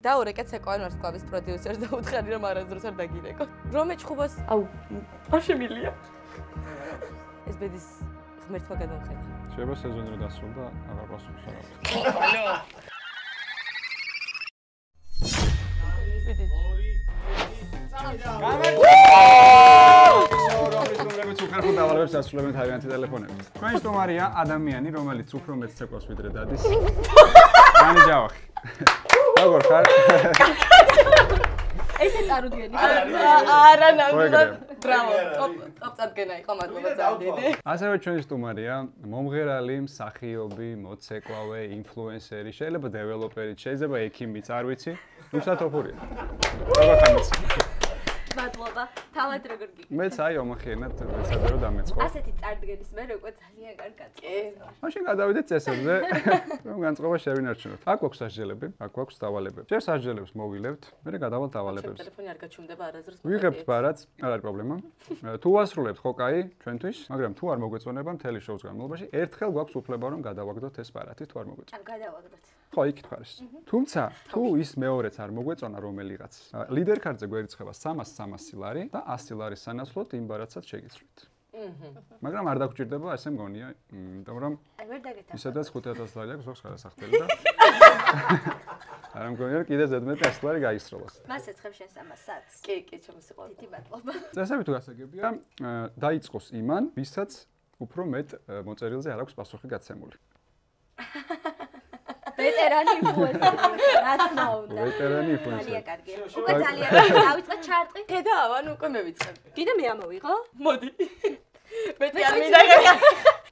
და ორეკეთ ეკوان ვარსკვლავის პროდიუსერს და უთხარი რომ არასდროს არ დაგირეკო. რომ ეჩხუბოს, აუ, არ შემილია. ეს ბედის ღმერთმა გადამხედა. შეიძლება სეზონი რომ დასრულდა, აღარ პასუხს არ აქვს. ალო. დავალებებს ასრულებენ თავიანთი ტელეფონებით. ჩვენი სტუმარია ადამიანი, რომელიც უფრო მეტ ცეკვავს ვიდრე დადის. მანი ჯავახი. როგორ ხარ? ესე წარუდგენი. არა, ნამდვილად. ბრავო. ტოპ წარდგენა იყო, მადლობა ძალიან დიდი. ასევე ჩვენი სტუმარია მომღერალი, მსახიობი, მოცეკვავე, ინფლუენსერი, შეიძლება დეველოპერიც, შეიძლება ექიმიც, არ ვიცი. თუმცა ტოპურია. როგორ ხარ? მადლობა. თავად როგორ გიქ? მეც აი ომახიანად მეცადე რომ დამეწყო. ასეთი წარდგენის მე უკვე ძალიან კარგად. მაშინ გადავიდეთ წესებზე, რომ განწყობა შევინარჩუნოთ. აქ გვაქვს სასჯელები, აქ გვაქვს დავალებები. ჯერ სასჯელებს მოვილებთ, მერე გადავალთ დავალებებს. ტელეფონი არ გაჩუმდება არასდროს. ვიღებთ ბარათს, არ არის პრობლემა. თუ ასრულებთ ხო კაი, ჩვენთვის, მაგრამ თუ არ მოგვეწონება მთელი შოუს განმავლობაში, ერთხელ გვაქვს უფლება რომ გადავაგდოთ ეს ბარათი, თუ არ მოგვეწონება. ან გადავაგდოთ. ხო, იქით ხარ ეს. თუმცა, თუ ის მეორეც არ მოგვეწონა რომელიღაც, ლიდერ ქარდზე გვერიცხება 300 ლარი და 100 ლარის სანაცვლოდ იმ ბარათსაც შეგიცვლით. მაგრამ არ დაგჭირდება, ესე მგონია, იმიტომ რომ აი ვერ დაგეთა. ისედაც 5000 ლარი აქვს ზოგს ხარასახტელი და არ მგონია რომ კიდე ზედმეტ 100 ლარი გაისროლოს. მას ეცხებ შენ 300-ს. კი, შემოსიყვარულე. დიდი მადლობა. წესები თუ გასაგებია, დაიწყოს იმან, ვისაც უფრო მეტ მოწერილზე არ აქვს პასუხი გაცემული. ვეტერანი ინფლუენსერი, რა თქმა უნდა. ვეტერანი ინფლუენსერი. ძალიან კარგია. უკვე ძალიან კარგი. დავიწყოთ ჩარტყი. ხედავ, ანუ უკვე მე ვიწყებ. კიდე მე ამოვიღო? მოდი. მეტი არ მინდა.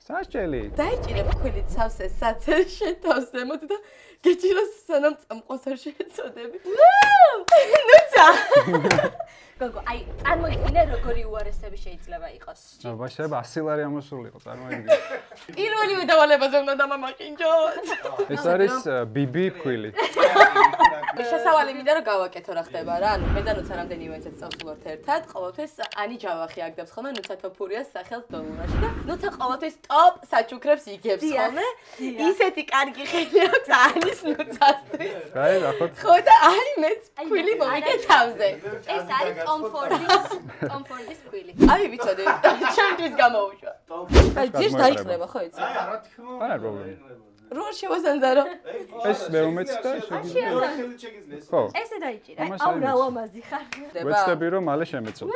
სასჯელი. დაიჭირებ ქვილით სავსე საცე შეთავს ზემოთ და გეჭიროს სანამ წამყვას არ შეეწოდები. ნუცა. გოგო, აი, წარმოიდგინე როგორი უარესები შეიძლება იყოს. შეიძლება 100 ლარი ამოსულიყო, წარმოიდგინე. პირველივე დავალებაზე უნდა დამამაყინჯოთ. ეს არის ბიბი ქვილი. შესავალი მინდა რომ გავაკეთო რა ხდება რა. ანუ მე და ნუცა რამდენიმე წელს წავსულობთ ერთად. ყოველთვის ანი ჯავახი აგდებს ხოლმე ნუცა თოფურიას სახელს დოლურაში და ნუცა ყოველთვის ტოპ საჩუქრებს იგებს ხოლმე. ისეთი კარგი ხელი აქვს ანის ნუცასთვის. აი, ნახოთ. ხო და აი მეც ქვილი მოვიგე თავზე. ეს არის კომფორტის ქვილი. აი ვიცოდი, ჩემთვის გამოუშვა. აი ძირს დაიწყდება ხო იცი? აი რა თქმა უნდა. არა პრობლემა. რო შევაზანძარო. ეს მე უმეც და შეგიძლია. ხო. ესე დაიჭირე. აუ რა ლამაზი ხარ. ვეცდები რომ მალე შემეწოდო.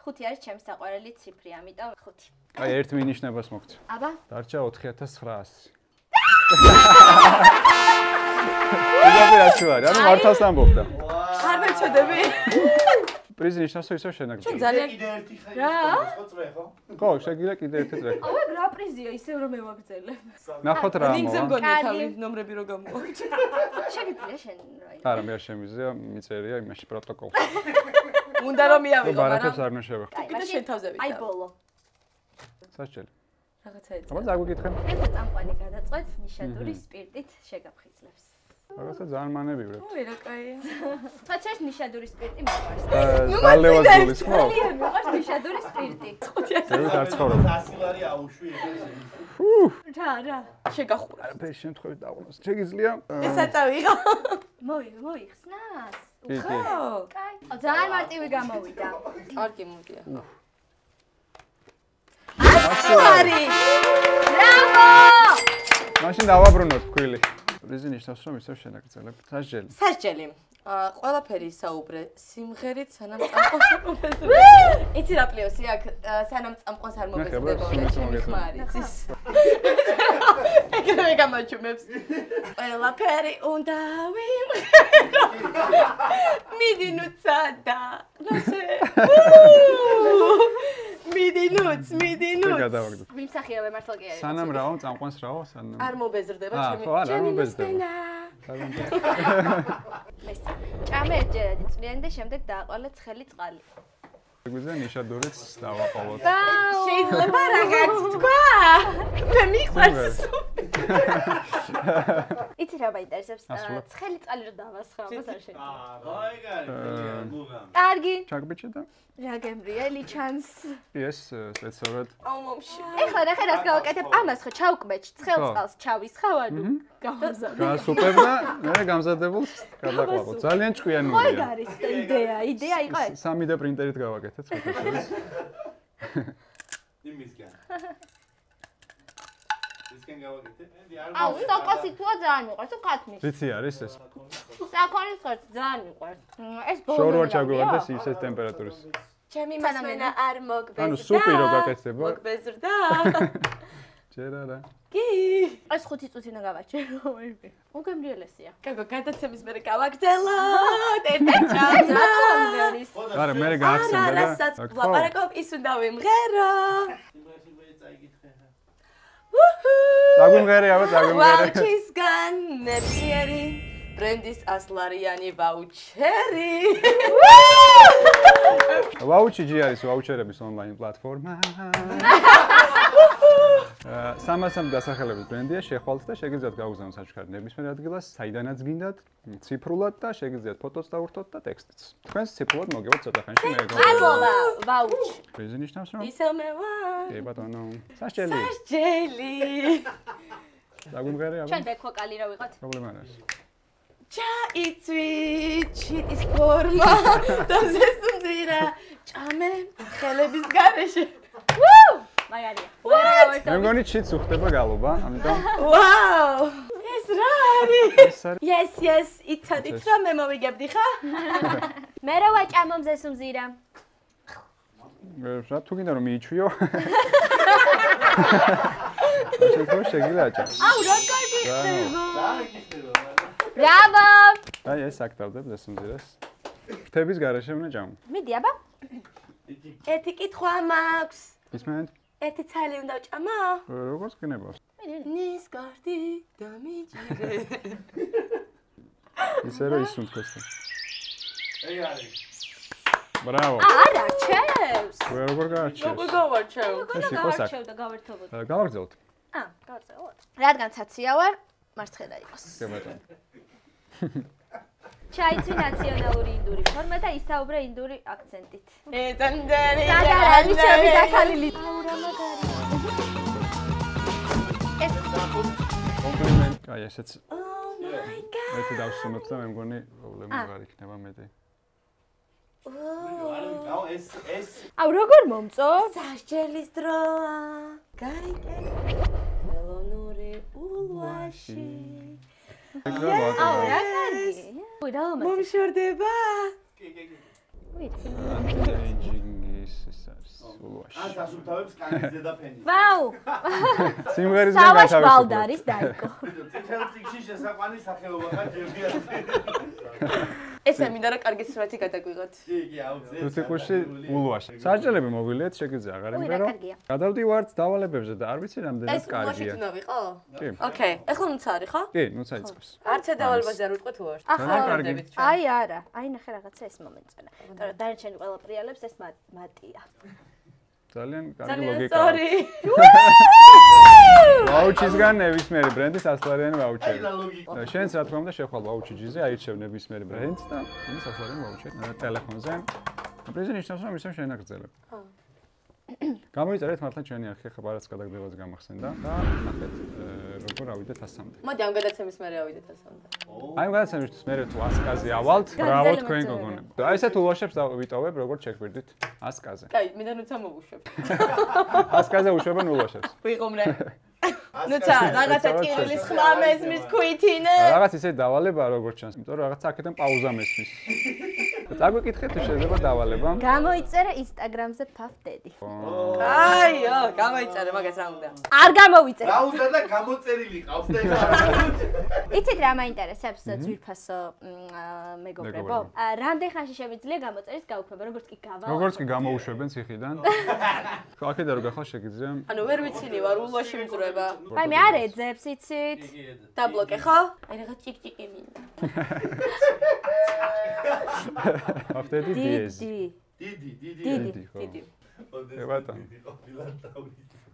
5 არის ჩემს საყვარელი ციფრი, ამიტომ 5. აი ერთ მინიშნებას მოგწევ. აბა. დარჩა 4900. იგივე რაცვარი, ანუ მართავს ამბობდა. არ მეწოდები. პრიზი ნიშნავს ისევ შენაგდები. ძალიან კიდე ერთი ხელი რა? წრე ხო? ხო, შეგიძლია კიდე ერთი წრე. აუ რა პრიზია, ისევ რომ მევაგზელებ. ნახოთ რა ლინკზე მოვა. მგონია თავი ნომრები რო გამოვაჩი. შეგიძლია შენ რა. არა, მე არ შემიძლია, მიწერია იმაში პროტოკოლში. უნდა რომ მიავიღო, ბარათებს მაგრამ არ ნუშევებ. კიდე შენ თავზე ვიდა. აი ბოლო. სასჯელი. რაღაცა ეცა. აბა დაგვიკითხე. ერთ წამყვანი გადაწყვეტ ნიშადური სპირტით შეგაფხიზლებს. რაღაცა ძალიან მანებივრებ. ой, რა კაია. სხვა ჩერს ნიშადური სპირტი მიყვარს. დალევაზულის ხო? ძალიან მიყვარს ნიშადური სპირტი. ზევით არ ცხოვრობ. 100 ლარი აუშვი ეგრე. რა. შეგახურა. არაფერი შემთხვევით დაყვნოს. შეგიძლია? ესაც ავიღო. მოიხსნას. კი. კაი. ძალიან მარტივი გამოვიდა. კარგი მოდია. არი! ბრავო! მაშინ დავაბრუნოთ ქვილი. პრიზი ნიშნავს რომ ისევ შენაგრძელებ. სასჯელი. სასჯელი. ყველაფერი ისაუბრე სიმღერით სანამ წამყვას არ მომეზრდება. იცი რა პლუსი აქ სანამ წამყვას არ მომეზრდება. ხმარიცის. ეგრევე გამოჩუმებს. ყველაფერი უნდა ვიმღერო. მიდი ნუცა და ნოსე. მიდი ნუც. გადავაგდოთ. მიმსახიობე მართლა კი არის. სანამ რაო, წამყვანს რაო, სანამ. არ მობეზრდება ხო, არ მობეზრდება. ჭამე ერთჯერადი წვიანი და შემდეგ დააყოლე ცხელი წყალი. შეგვიძლია ნიშადურიც დავაყოლოთ. შეიძლება რაღაც თქვა. მე მიყვარს. იცი რა მაინტერესებს? ასრულებ. ცხელი წყალი რო დავასხავ, მას არ შეიძლება. გაიგარი. კარგი. ჩაგბეჭე და რა გემრიელი ჩანს. ეს სპეციალურად აუ მომში. ეხლა ნახე რას გავაკეთებ? ამას ხო ჩავკბეჭ, ცხელ ხო. წყალს ჩავისხავ, ანუ გავამზადე. გასუპებ და მე გამზადებულს გადაყლაპოთ. ძალიან ხო ჭკვიანურია. ეგ არის იდეა იყო ეს. 3D პრინტერით გავაკეთეთ ფოტოშოპს. იმისგან. ისკენ გავაკეთე. აუ, სტოკოსი თუა ძალიან მიყვარს, თუ ქათმის. ვიცი არის ეს. საქონლის ხერხ ძალიან მიყვარს. ეს ბოლო. შორვა ჩაგვივარდეს ისეთ ტემპერატურის. ჩემი მასმენა არ მოგბეზრდა. ანუ სუპი რო გაკეთდება. მოგბეზრდა. ჯერ არა. კი. ეს 5 წუთი უნდა გავაჩერო. უგემრიელესია. გაგო გადაცემის მერე გავაგრძელოთ. ერთად ჩავზა. არა, მე გაახსენდა და რასაც ვლაპარაკობ, ის უნდა ვიმღერო. დაგუმღერეავ, დაგუმღერე. ვაუჩისგან ნებისმიერი ბრენდის 100-ლარიანი ვაუჩერი. ვაუჩი არის ვაუჩერების ონლაინ პლატფორმა. 300 დასახელების ბრენდია, შეხვალთ და შეგიძლიათ გაუგზავნოთ საჩუქარი ნებისმიერ ადგილას, საიდანაც გინდათ, ციფრულად და შეგიძლიათ ფოტოს დავურთოთ და ტექსტიც. თქვენს ციფრულად მოგევათ ცოტა ხანში მე მადლობა, ვაუჩი. პრიზი ნიშნავს რომ ისევ მე ვარ. კი ბატონო, სასჯელი. სასჯელი. დაგუმღერეავ. ჩვენ ბექვოკალი რა ვიყოთ? პრობლემა არ არის. ჩაიცვი ჩიტის ფორმა და ზესუნძირა ჭამე ხელების გარეშე. მაგარია. მე მგონი ჩიც უხდება გალობა, ამიტომ ვაუ! ეს რა ეს არის? Yes, იცოდით რომ მე მოვიგებდი ხა? მე რა ვაჭამო მზეს უმზირა. რა თუ გინდა რომ მიიჩვიო? შეიძლება შეგილაჭა. აუ რა კარგი ხდება. დააგიხდება. ბრავო! აი ეს აქტავდებ ზესუნძირას. ფრთების გარეშე უნდა ჭამო. მიდი აბა. ერთი კითხვა მაქვს. ისმენთ? ერთი ცალი უნდა ვჭამო? როგორც გინებას. ნისკარტი დამიჭირე. ისე რომ ისუნთქოს. ეგ არის. ბრავო. არა, ჩემს. როგორ გაარჩევს? როგორ გავარჩევ? ეს იყო საკ. და გავერთობოთ. გავაგრძელოთ. გავარცხელოთ. რადგან ცაცია ვარ, მარცხენა იყოს. კი ბატონო. ჩაიცვი ნაციონალური ინდური ფორმა და ისაუბრე ინდური აქცენტით. ედანდარი. სადარალი ჩემი დაქალილი. აუ რა მაგარი. ეს კომპლიმენტ. აი ესეც Oh my god. ერთი დავსვენოთ და მე მგონი პრობლემა აღარ იქნება მეტი. აუ ეს აუ როგორ მომწო? სასჯელის დროა. გაიგე. ხელოვნური ულვაში. აუ რა კარგი. უი რა მომწო? მომშორდება. კი. უი. ანტიეიჯინგის ეს არის ულვაში. ან სასუფთავებს კანის ზედაფენი. ვაუ! სიმღერისგან სავაშ გათავისუფლეთ. ბალდარის დაიკო. წითელ წიგში შესაყვანი სახეობა ხარ ჯერდია. ესე მინდა რომ კარგი სურათი გადაგვიღოთ. კი, აუცილებლად. თუთიყუში ულვაში. საჭელები მოგვილიათ, შეგიძლია აღარ უი, რა იმღერო. კარგია. გადავდივართ დავალებებზე და არ ვიცი რამდენად ეს ულვაში კარგია. უნდა ვიყო? კი. ოკეი. ახლა ნუცა არის ხო? კი, ნუ წაიწყებს. არც დავალებაზე არ ვიტყვი თუ არ. ძალიან კარგი. აი არა, აი ნახე რაღაცა ეს მომეწონა. იმიტომ რომ დანარჩენი ყველა პრიალებს ეს მატია. ძალიან კარგი ძალიან ლოგიკაა. სწორი. ვაუჩისგან ნებისმიერი ბრენდის 100-ლარიანი ვაუჩერი. ლოგიკა. შენც რა თქმა უნდა შეხვალ ვაუჩი ჯიზე, აირჩევ ნებისმიერი ბრენდს და ის 100-ლარიანი ვაუჩერი ტელეფონზე. პრიზი ნიშნავს რომ ისევ შენ აგრძელებ. გამოიწერეთ მართლა ჩვენი არქი ხა ბარაც გადაგდებაც გამახსენდა და ნახეთ როგორ ავიდეთ 100-მდე. მოდი ამ გადაცემის მერე ავიდეთ 100-მდე. აი გადაცემისთვის მე თუ 100-კაზე ავალთ, ბრავო თქვენ გოგონებო. აი ესეთ ულვაშებს ვიტოვებ როგორ შეგვირდით 100-კაზე. კაი, მინდა ნუცა მოვუშვებ. 100-კაზე უშვებენ ულვაშებს. ვიყომრე. ნუცა, რაღაცა ტირილის ხმა მესმის ქვითინე. რაღაც ისე დავალება როგორ ჩანს, იმიტომ რომ რაღაც აქედან პაუზა მესმის. წაგვიკითხეთ თუ შეიძლება დავალება. გამოიწერე ინსტაგრამზე ფაფდედი. აიო, გამოიწერე მაგას რა უნდა. არ გამოვიწერე. რა უნდა და გამოწერილი ყავს და იცით რა მაინტერესებს ძვირფასო მეგობრებო? რამდენ ხანში შემიძლია გამოწერის გაუქმება, როგორც კი გავა. როგორც კი გამოუშვებენ ციხიდან. აქედან რო გახვალ შეგიძლია. ანუ ვერ ვიცინი ვარ ულვაში მძვრება. აი მე არ ეძებს იცით. დაბლოკე ხო? აი რაღაც ჭიკჭიკი მინდა. აფტედი დიეზი. დიდი. ხო. დიდი. ბატონო.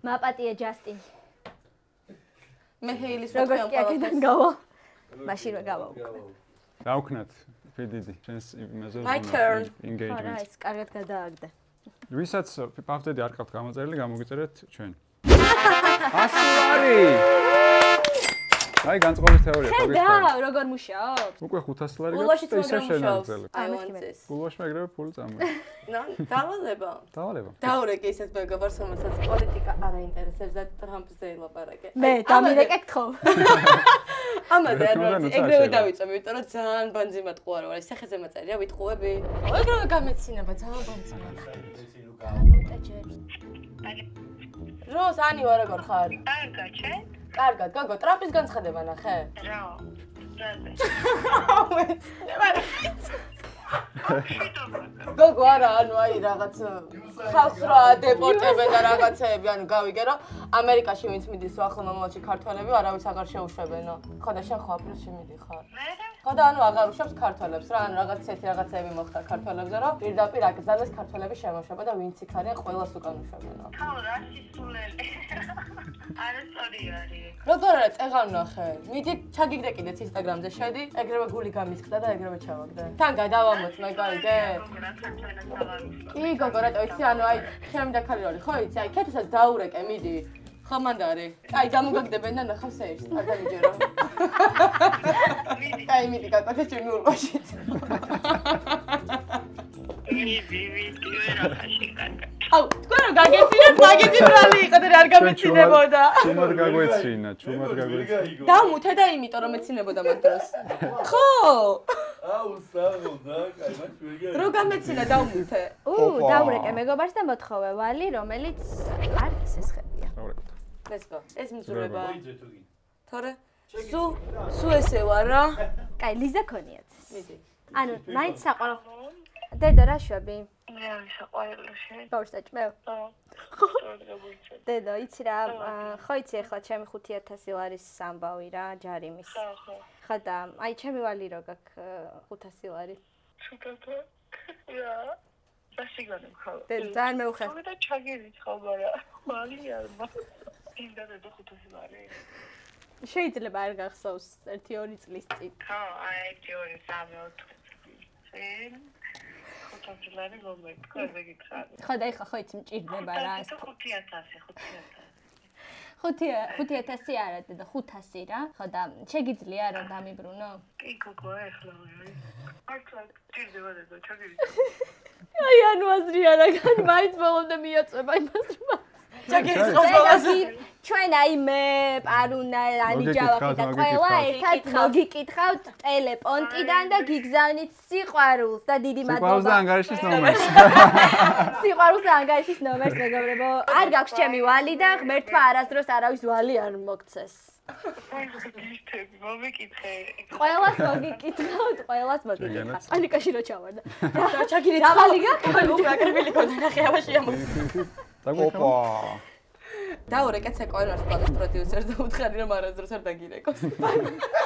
მაპატია ჯასტინ. მე ჰეილის როგორც კი აქედან გავა. მაშინვე გავა. დავქნათ ფიდიდი შენს იმაზე My turn. არა, engagement. ის კარგად გადააგდა. ვისაც პავდედი არ ყავთ გამოწერილი, გამოგიწერეთ ჩვენ. 100 ლარი. აი განწყობის თეორია შენ გაგიხარ. და როგორ მუშაობ? უკვე 500 ლარი ულვაშიც გაქვს და ისე მაგრამ მუშაობს. შენაგზელი. I want this. ულვაშმა ეგრევე ფული წამო. დავალება. დავალება. დაურეკე ისეთ მეგობარს, რომელსაც პოლიტიკა არ აინტერესებს და ტრამპზე ელაპარაკე. მე დამირეკე გთხოვ. ამაზე არ უნდა ვიცი, ნუცა ეგრევე შეიძლება. დავიწამი, იმიტომ რომ ძალიან ბანძიმად ყواره ვარ. სახეზე მაწერია, ვიტყუები. ეგრევე გამეცინება, ძალიან ბანძიმად. როს ანი ვარ როგორ ხარ? კარგად, შენ? კარგად, გოგო, ტრამპის განცხადება ნახე? რა? გოგო არა, ანუ აი რაღაც ხალხს რა დეპორტებენ და რაღაცეები, ანუ გავიგე რომ ამერიკაში ვინც მიდის ახლა მომავალში ქართველები არავის აღარ შეუშვებენო. ხო და შენ ხო აპრილში მიდიხარ? ხო და ანუ აღარ უშვებს ქართველებს რა, ანუ რაღაც ისეთი რაღაცეები მოხდა ქართველებზე რომ პირდაპირ აკრძალეს ქართველების შემოშვება და ვინც იქ არიან ყველას უკან უშვებენო. ხო, რა სისულელი. არასწორი არის. როგორ არა წეღარ ნახე? მიდი ჩაგიგდე კიდეც ინსტაგრამზე შედი, ეგრევე გული გამისხდა და ეგრევე ჩავაგდე. თან გადავამოწმე, გაიგე? კი, გოგო, რატო იცი, ანუ აი, ჩემი და ქალი როლი, ხო იცი, აი, ქეთუსაც დაურეკე, მიდი. ხო მანდარი. აი, დამოგაგდებენ და ნახავ სეირს, არ გამიჯერო. აი, მიდი, გაკეთე ჩემი ულვაში. მიდი, ვერა ხაში კარგად. აუ, თქვენ რომ გაგეცინათ, მაგეთი ბრალი იყო და არ გამეცინებოდა. ჩუმად გაგვეცინა, ჩუმად გაგვეცინა. დამუთე და იმიტომ რომ ეცინებოდა მაგ დროს. ხო! აუ, საღო და, კაი, მაგ ვეგარი. რო გამეცინა დამუთე. დაურეკე მეგობარს და მოთხოვე ვალი, რომელიც არ ისესხებია. დაურეკე. Let's go. ეს მძურება. მოიძე თუ კი. თორე სუ ესე ვარ რა. კაი, ლიზა ქონიათ. მიდი. ანუ მაინც საყორო. დედო რა შვები? მე არ ვისაყვარლოში. ბორსაჭმევ. დედო, იცი რა, ხო იცი ახლა ჩემი 5000 ლარის ამბავი რა, ჯარიმის. ხო. ხო და აი ჩემი ვალი რო გაქვს 500 ლარი. შეგათა. რა. საშიგანებ ხო. დედო, ძალიან მეუხე. ხო და ჩაგირიცხავ, მაგრამ ვალი არ მაქვს. ინდა და 500 ლარი. შეიძლება არ გახსოვს 1-2 წლის წინ. ხო, აი 1-2-3-4 წინ. 500 ლარი მომეკვა, გიქხარ. ხო და ეხლა ხო იცი მჭირდება რა. 5,000 არა დედო 500 რა. ხო და შეგიძლია რომ დამიბრუნო? კი, გოგო, ეხლა ვარ. ახლა ჭირდება და ჩაგირიცხავ. აი ანუ აზრი არა გან მაინც ბოლომდე მიაწება იმას რომ ჩაგირიცხავს ყველაზე. ჩვენ აი მე პარუნა ანი ჯავახი და ყველა ერთად მოგიკითხავთ ტელეპონტიდან და გიგზავნით სიყვარულს და დიდი სიყვარულს და მადლობა. ანგარიშის ნომერს. სიყვარულს და ანგარიშის ნომერს მეგობრებო. არ გაქვს ჩემი ვალი და ღმერთმა არასდროს არავის ვალი არ მოგცეს. მომიკითხე. ყველას მოგიკითხავთ, ყველას მოგიკითხავთ. ანიკაში რო ჩავარდა. და ჩაგირიცხავ. დავალი გაქვს? უკვე აკრებილი ქონდა ნახე აბაში ამოწ. ოპა. დაურეკე ცეკვარას პლანის პროდიუსერს და უთხარი რომ არასდროს არ დაგირეკოს.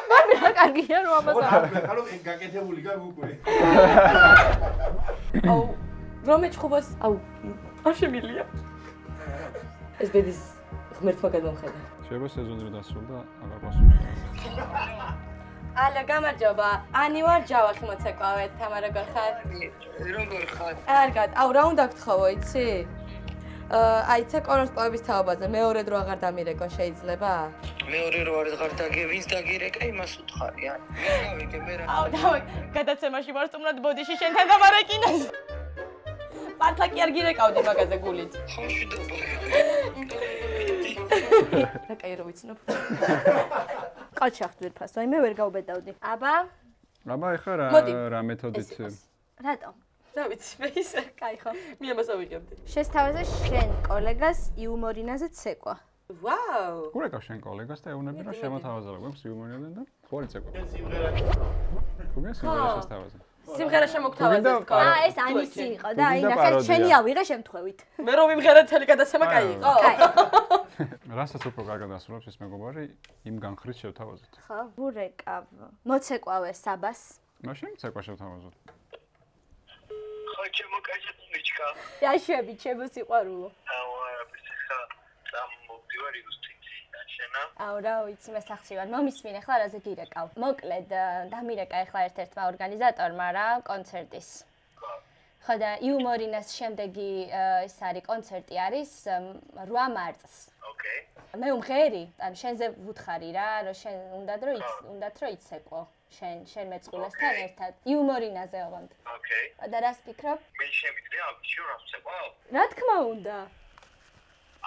მე რა კარგია რომ ამას არ. ახლა რომ გაკეთებული გაქვს უკვე. აუ, რომ ეჩხუბოს, აუ, არ შემილია. ეს ბედის ღმერთმა გადმომხედა. შეიძლება სეზონი რომ დასრულდა, აღარ გასულს. ალა გამარჯობა. ანი ვარ ჯავახი მოცეკვავეთ, თამარა როგორ ხარ? როგორ ხარ? კარგად. აუ, რა უნდა გთხოვო, იცი? აი ცეკვაროს პოების თაობაზე მეორე დრო აღარ დამირეკო შეიძლება? მეორე რო არის ღარ დაგევინს დაგირეკა იმას უთხარიან. მე გავიგე მე რა. აუ, დავი, გადაცემაში ვარ სტუმრად ბოდიში შენთან დამარეკინეს. მართლა კი არ გირეკავდი მაგაზე გულით. ხოშიდობა. რა კაი რო ვიცნობ. ყალჩახ ძვირფასო, აი მე ვერ გავბედავდი. აბა, აბა ეხლა რა მეთოდით? რატო? რა ვიცი, მე ისე. კაი ხო. მე ამას ავიღებდი. შესთავაზე შენ კოლეგას იუმორინაზე ცეკვა. ვაუ! გურეკავ შენ კოლეგას და ეუბნები რომ შემოთავაზებო გვაქვს იუმორინაზე და ხوارი ცეკვა. სიმღერა. თუ გესმის შესთავაზე. სიმღერა შემოგთავაზეს თქო. ეს ანისი იყო და აი ნახე შენი ავიღე შემთხვევით. მე რომ ვიმღერე თელი გადაცემა კაი იყო. კაი. რასაც უფრო კარგად ასრულებს ეს მეგობარი, იმ განხრით შევთავაზეთ. ხო, გურეკავ. მოცეკვავე საბას. მაშინ ცეკვა შევთავაზოთ. ხო, ჩემო კაჟეთ მიჩკა. დაშვები ჩემო სიყვარულო. აუ, არა, ხა, სამ მოვდივარ იუსტიციაში. შენა? აუ რა ვიცი მე სახში ვარ. მომისმინე ხლა რაზე გირეკავ. მოკლედ დამირეკა ახლა ერთ-ერთმა ორგანიზატორმა რა კონცერტის. ხო და იუმორინას შემდეგი ის არის კონცერტი არის 8 მარტს. ოკეი. მე უმღერი, ანუ შენზე ვუთხარი რა, რომ შენ უნდათ რომ იცეკვო. შენ მეწყვილესთან ერთად. იუმორინაზე ოღონდ. ოკეი. და რას ფიქრობ? მე შემიძლია ამ შურას ვცეკვო? რა თქმა უნდა.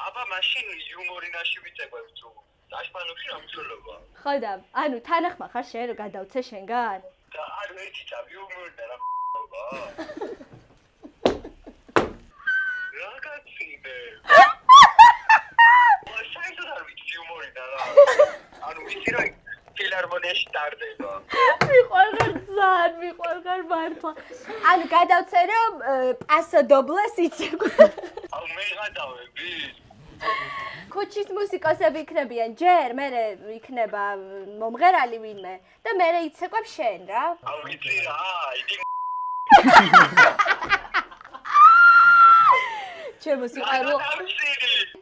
აბა მაშინ იუმორინაში ვიწეკვებ თუ დაშფანებში ამცოლობა. ხო და ანუ თანახმა ხარ შენ რომ გადავცე შენგან? და არ ვიცი და იუმორინა რა რა გაცინე? საერთოდ არ ვიცი იუმორინა რა. ანუ ვიცი რომ ფილარმონიაში ტარდება. მიყვარგარ მართლა. ანუ გადავცე რომ პასო დობლეს იცეკვე. აუ მე გადავები. ქუჩის მუსიკოსები იქნებიან ჯერ, მერე იქნება მომღერალი ვინმე და მერე იცეკვებ შენ რა. აუ ვიცი რა, იდი ჩემო სიყვარული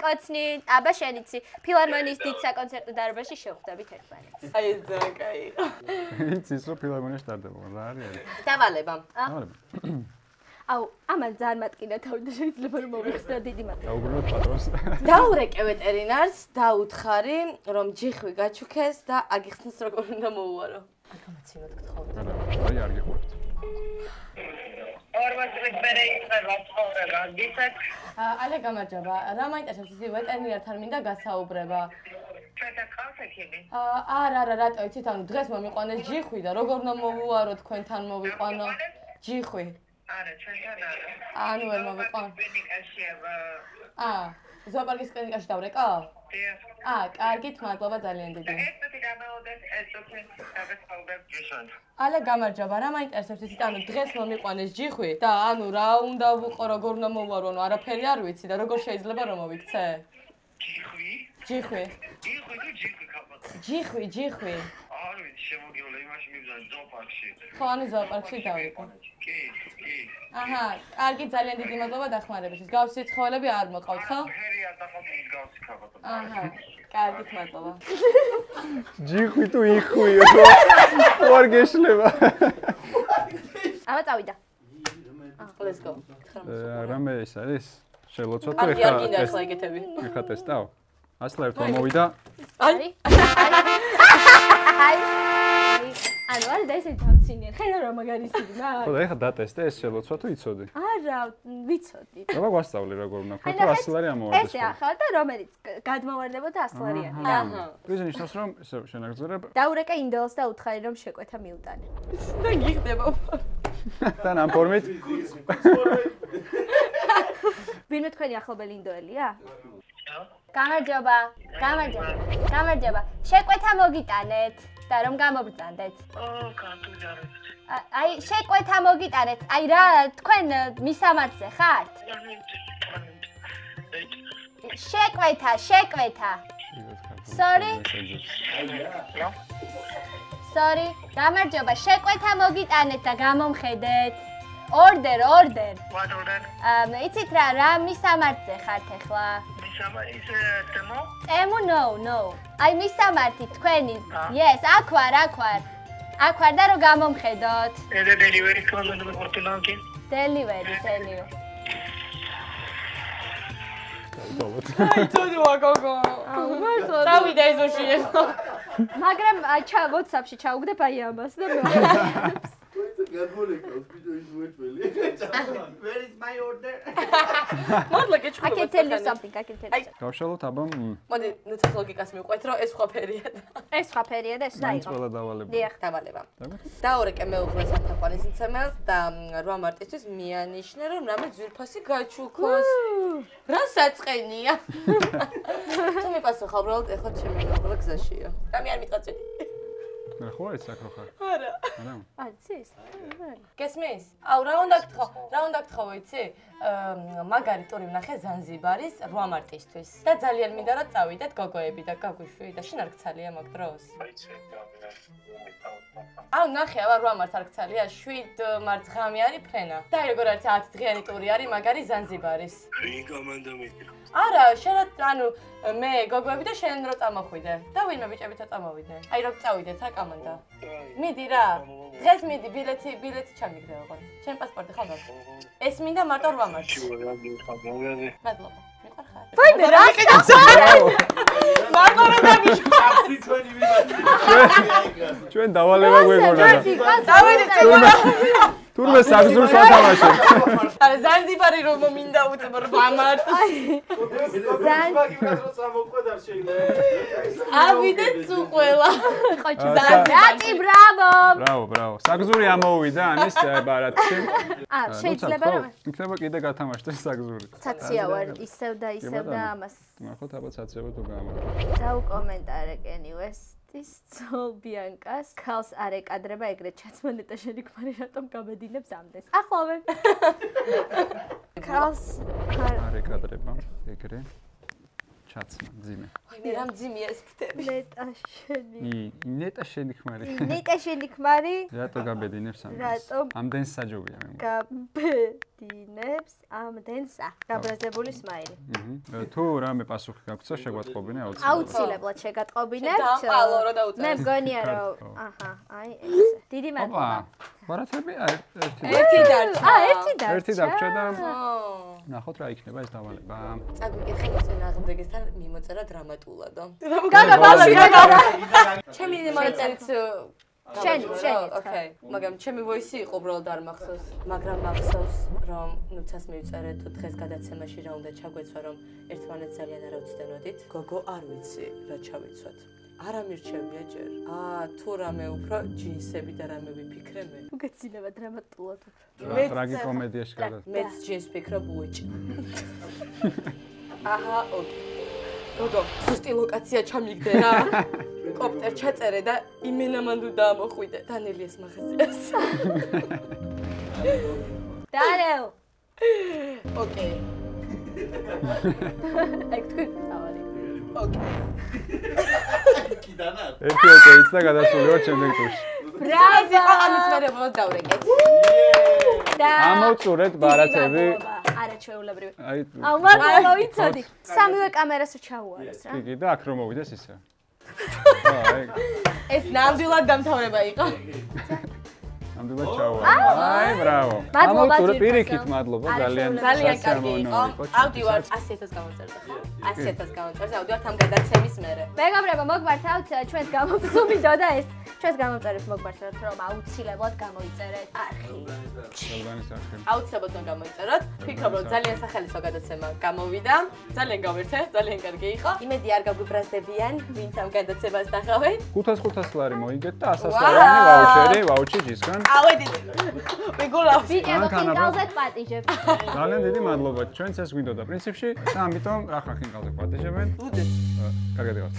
კოცნი, აბა შენ იცი, ფილარმონიის დიდ საკონცერტო დარბაზში შევხვდებით ერთმანეთს. აი ეს ძალიან კაი. იცის რომ ფილარმონიაში ტარდება, რა არის? დავალება. აუ, ამან ძალიან მატკინა თავი და შეიძლება რომ მომიხსნა დიდი მადლობა. დაუბრუნოთ პატრონს. დაურეკე ვეტერინარს, დაუთხარი, რომ ჯიხვი გაჩუქეს და აგიხსნას როგორ უნდა მოუარო. აგამაცინოთ გთხოვთ. აი არ გიყვართ. ორ წლის მერე იქნება ცხოვრება, გიცეთ? ალე გამარჯობა. რა მაინტერესებს ისი ვეტერინართან მინდა გასაუბრება. ჩვენთან ყავს ექიმი? არა, რატო იცით, ანუ დღეს მომიყვანეს ჯიხვი და როგორ უნდა მოუარო თქვენთან მოვიყვანო ჯიხვი. არა, ჩვენთან არა. ანუ ვერ მოვიყვანო. კლინიკაშია. ზოოპარკის კლინიკაში დავრეკო? დიახ. კარგით, მადლობა ძალიან დიდი. ესეთი გამოვიდეს, ესეთი დაგესწავლებ ჯიშან. ალე გამარჯობა, რა მაინტერესებს იცით, ანუ დღეს მომიყვანეს ჯიხვი და ანუ რა უნდა ვუყო, როგორ უნდა მოვუარო, ანუ არაფერი არ ვიცი და როგორ შეიძლება რომ მოვიქცე? ჯიხვი? ჯიხვი. ჯიხვი თუ ჯიხვი ხაბათ? ჯიხვი. არ ვიცი, შემოგივლე იმაში მიბრძან ზოოპარკში. ხო, ანუ ზოოპარკში დავიკო. კი. აჰა, კარგი, ძალიან დიდი მადლობა დახმარებისთვის. გავსი ცხოველები არ მოყავთ, ხო? ფერი არ დაყავთ გავსი ხაბათ. აჰა, კარგით, მადლობა. ჯიხვი თუ იხვი, ხო არ გეშლება. აბა წავიდა. Let's go. რამე ის არის? შელოცვა თუ არ გინდა ახლა იგეთები. ეხა ტესტავ? ასლა ერთმა მოვიდა. აი. ანუ არ და ესე დავცინიან. ხედავ რა მაგარი სიგნა. ხო და ეხა დატესტე ეს შელოცვა თუ იცოდი? არა, ვიცოდი. აბა გვასწავლი როგორ უნდა ხო თუ 100 ლარი ამოვარდეს. ესე ახლა და რომელიც გადმოვარდებოდა 100 ლარიანი. აჰა. ის ნიშნავს რომ ესე შენაგზერებ დაურეკა ინდოელს და უთხარი რომ შეკვეთა მიუტანე. და გიხდება. თან ამ ფორმით ვინმე თქვენი ახლობელი ინდოელია? გამარჯობა. შეკვეთა მოგიტანეთ და რომ გამობრძანდეთ. კანტუჯარი. აი, შეკვეთა მოგიტანეთ. აი რა, თქვენ მისამართზე ხართ? შეკვეთა. Sorry, გამარჯობა. შეკვეთა მოგიტანეთ და გამომხედეთ. Order. What order? იცით რა მისამართზე ხართ ახლა? Is demo? ემუ no. აი მისამართი თქვენი. Yes, აქ ვარ. აქ ვარ და რომ გამომხედოთ. Is it delivery call-ը որտեղ է? Delivery. აი თუნდ ვაგოგო. დავიდა ეზოში ახლა. მაგრამ აი WhatsApp-ში ჩაუგდებ აი ამას და Where is my order? მოდლა გეჩხუბა. I can tell you something. გავშალოთ აბამ მოდი, ნუცეს ლოგიკას მივყვეთ, რომ ეს სხვა ფერია. ეს სხვა ფერია და ეს რა მაინც იყო? ყველა დავალება. დიახ. დავალება. დაურეკე მეუღლეს ათაყვანის მცემელს და 8 მარტისთვის მიანიშნე, რომ რამე ძვირფასი გაჩუქოს. რა საწყენია? თუ მიპასუხა, უბრალოდ ეხლა ჩემი მეუღლე გზაშია. რამე არ მიტყაწინე. მე ხო არის აქ რო ხარ? არა. არცის? გესმის? აუ რა უნდა გთხოვო, იცი? მაგარი ტური ვნახე ზანზიბარის 8 მარტისთვის. და ძალიან მინდა რომ წავიდეთ გოგოები და გაგუშვი და შენ არ გცალია მაგ დროს. It's აუ ნახე, აბა 8 მარც არ გცალია, 7 მარც ღამე არის ფრენა. და როგორ არის 10 დღიანი ტური არის, მაგარი ზანზიბარის. ვინ კომანდა მიდიხარ? არა, შენ ანუ მე გოგოები და შენ რო წამოხვიდე. და ვინმე ბიჭებითა წამოვიდნენ. აი რო წავიდეთ რა კამანდა. მიდი რა. დღეს მიდი ბილეთი ჩამიგდე ოღონდ. შენ პასპორტი ხომ აქვს? ეს მინდა მარტო 8 მარტს. მადლობა. მიყვარხარ. ვაიმე რა მარტო რა დაგიშვა. ჩვენ დავალება გვეგონა. დავიდეთ თურმე საგზურს ვათამაშებთ. არა ზანზიბარი რომ მინდა უწევ 8 მარტს. ავიდეთ სულ ყველა. ხოჭი ზანზიბარი ბრავო. ბრავო. საგზური ამოვიდა ანის ბარათში. შეიძლება რომ იქნება კიდე გათამაშდეს საგზური. ცაცია ვარ ისევ და ამას. ნახოთ აბა ცაცება თუ გამა. დაუკომენტარე კენი ვესტის ძოლ ბიანკას ქალს არ ეკადრება ეგრეთ ჩაცმანეტა შენი ქმარი რატომ გამედინებს ამდენს. ახლავე. ქალს არ ეკადრება ეგრე ჩაცმა ძიმე. აი მე რამ ძიმია ეს ფრთები. ნეტა შენი ქმარი. ნეტა შენი ქმარი რატო გაბედინებს ამდენს? რატომ ამდენს საჯობია მე. გაბედინებს ამდენსა. გაბრაზებული სმაილი. თუ რამე პასუხი გაგვცა შეგვატყობინე აუცილებლად შეგატყობინებთ. დავყალო რა დაუწევ. მე მგონია რომ აჰა, აი ეს. დიდი მადლობა. ბარათები ერთი დარჩა. ერთი დარჩა და ნახოთ რა იქნება ეს დავალება. წაგვიკითხე ისე ნაღმდეგესთან მიმოწერა დრამატულადო. გაგა ბავშვი გაგა. ჩემი მონაწერიც შენი. ოკეი, მაგრამ ჩემი ვოისი იყო უბრალოდ არ მახსოვს, მაგრამ მახსოვს რომ ნუცას მივწერე თუ დღეს გადაცემაში რა უნდა ჩაგვეცვა რომ ერთმანეთს ძალიან არ ავცდენოდით. გოგო არ ვიცი რა ჩავიცვათ. არა მირჩევია ჯერ. თუ რამე უფრო ჯინსები და რამე ვიფიქრე მე. უგეცინება დრამატულად უფრო. ტრაგიკომედიაში გადა. მეც ჯინს ფიქრობ უეჭ. აჰა, ოკეი. გოგო, ზუსტი ლოკაცია ჩამიგდე რა. კოპტერ ჩაწერე და იმენამანდუ დაამოხვიდე. დანელიას მაღაზიას. დანელ. ოკეი. ეგ თქვი დავალი. ოკეი. ერთი ოკეიც და გადასული ვარ შემდეგ ტურში. ბრavo! ამის მერე ბოლოს დავრეკეთ. ამოვწურეთ ბარათები. არა ჩვეულებრივი. აი მადლობა ვიცოდი. სამივე კამერას ჩაუარეს რა. კი და აქ რომ მოვიდეს ისე. ეს ნამდვილად დამთავრება იყო. ნამდვილად ჩაუარა. აი, ბრავო. ამოვწურეთ პირიქით მადლობა ძალიან კარგი იყო. ავდივარ 100.000 გამოვწერდა ხო? 100.000 გამოვწერდა. ავდივარ ამ გადაცემის მერე. მეგობრებო, მოგმართავთ ჩვენს გამომწვევი და ეს ჩვენს გამომწერებს მოგმართავთ რომ აუცილებლად გამოიწერეთ არხი. აუცილებლად გამოიწეროთ. ვფიქრობ რომ ძალიან სახალისო გადაცემა გამოვიდა. ძალიან გავერთე, ძალიან კარგი იყო. იმედი არ გაგვიბრაზდებიან, ვინც ამ გადაცემას ნახავენ. 500 ლარი მოიგეთ და 100 ლარი ვაუჩერი ჯისგან. ავედით. მეგულავ. ბიჭებო, ხინკალზე პატიჟებ. ძალიან დიდი მადლობა. ჩვენც ეს გვინდოდა პრინციპში და ამიტომ ახლა ხინკალზე პატიჟებენ. უდეთ. კარგად იყავთ.